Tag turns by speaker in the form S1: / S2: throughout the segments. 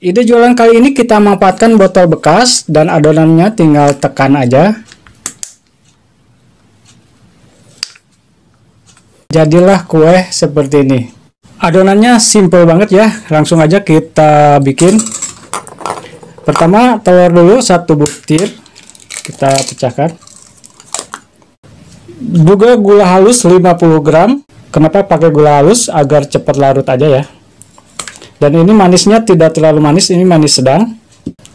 S1: Ide jualan kali ini kita manfaatkan botol bekas dan adonannya tinggal tekan aja. Jadilah kue seperti ini. Adonannya simple banget ya, langsung aja kita bikin. Pertama telur dulu 1 butir, kita pecahkan. Juga gula halus 50 gram. Kenapa pakai gula halus? Agar cepat larut aja ya. Dan ini manisnya tidak terlalu manis, ini manis sedang.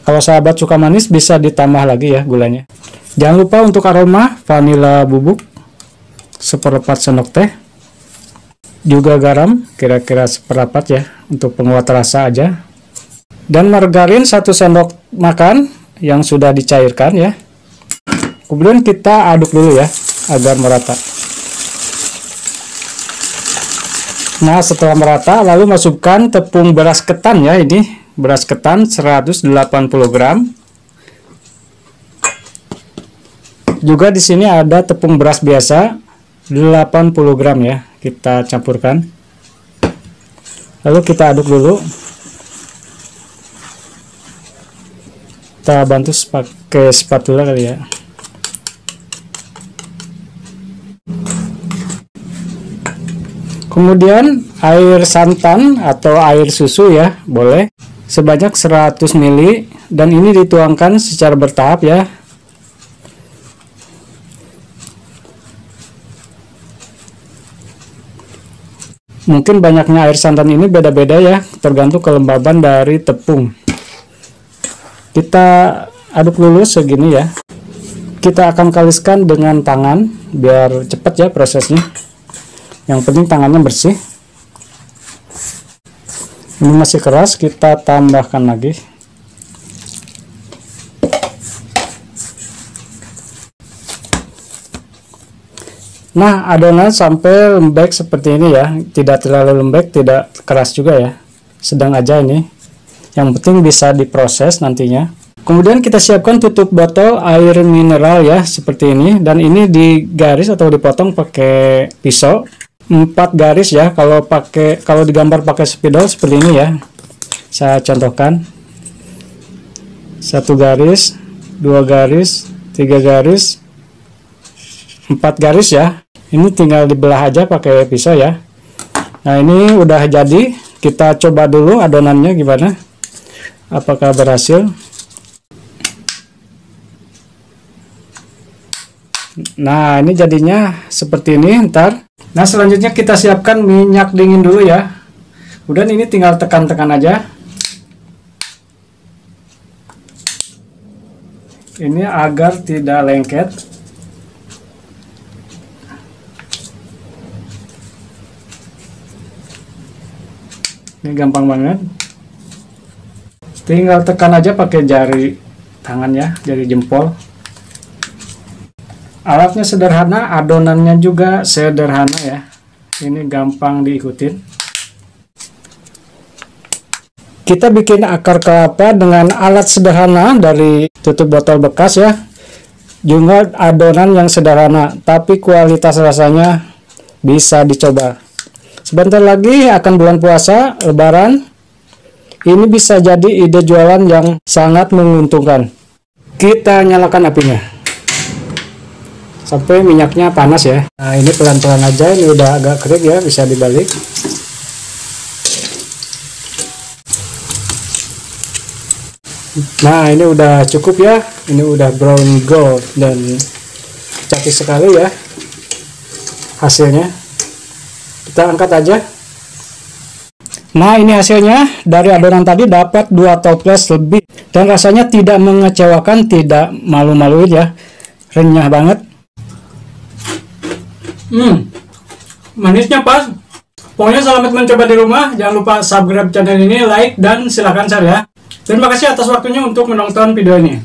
S1: Kalau sahabat suka manis bisa ditambah lagi ya gulanya. Jangan lupa untuk aroma vanila bubuk 1/4 sendok teh. Juga garam kira-kira 1/4 ya, untuk penguat rasa aja. Dan margarin 1 sendok makan yang sudah dicairkan ya. Kemudian kita aduk dulu ya agar merata. Nah, setelah merata lalu masukkan tepung beras ketan ya, ini beras ketan 180 gram. Juga di sini ada tepung beras biasa 80 gram ya, kita campurkan. Lalu kita aduk dulu. Kita bantu pakai spatula kali ya. Kemudian air santan atau air susu ya, boleh sebanyak 100 ml dan ini dituangkan secara bertahap ya. Mungkin banyaknya air santan ini beda-beda ya, tergantung kelembaban dari tepung. Kita aduk dulu segini ya. Kita akan kaliskan dengan tangan biar cepat ya prosesnya. Yang penting tangannya bersih. Ini masih keras, kita tambahkan lagi. Nah, adonan sampai lembek seperti ini ya. Tidak terlalu lembek, tidak keras juga ya. Sedang aja ini. Yang penting bisa diproses nantinya. Kemudian kita siapkan tutup botol air mineral ya, seperti ini. Dan ini digaris atau dipotong pakai pisau. 4 garis ya, kalau digambar pakai spidol seperti ini ya. Saya contohkan. 1 garis, 2 garis, 3 garis, 4 garis ya. Ini tinggal dibelah aja pakai pisau ya. Nah, ini udah jadi. Kita coba dulu adonannya gimana. Apakah berhasil? Nah, ini jadinya seperti ini ntar. Nah, selanjutnya kita siapkan minyak dingin dulu ya. Kemudian ini tinggal tekan-tekan aja. Ini agar tidak lengket. Ini gampang banget. Tinggal tekan aja pakai jari tangan ya, jari jempol. Alatnya sederhana, adonannya juga sederhana ya. Ini gampang diikutin. Kita bikin akar kelapa dengan alat sederhana dari tutup botol bekas ya. Juga adonan yang sederhana, tapi kualitas rasanya bisa dicoba. Sebentar lagi akan bulan puasa, Lebaran. Ini bisa jadi ide jualan yang sangat menguntungkan. Kita nyalakan apinya sampai minyaknya panas ya. Nah, ini pelan-pelan aja, ini udah agak kering ya, bisa dibalik. Nah, ini udah cukup ya, ini udah brown gold dan cantik sekali ya hasilnya. Kita angkat aja. Nah, ini hasilnya. Dari adonan tadi dapat 2 toples lebih dan rasanya tidak mengecewakan, tidak malu-maluin ya, renyah banget. Manisnya pas. Pokoknya selamat mencoba di rumah. Jangan lupa subscribe channel ini, like, dan silahkan share ya. Terima kasih atas waktunya untuk menonton video ini.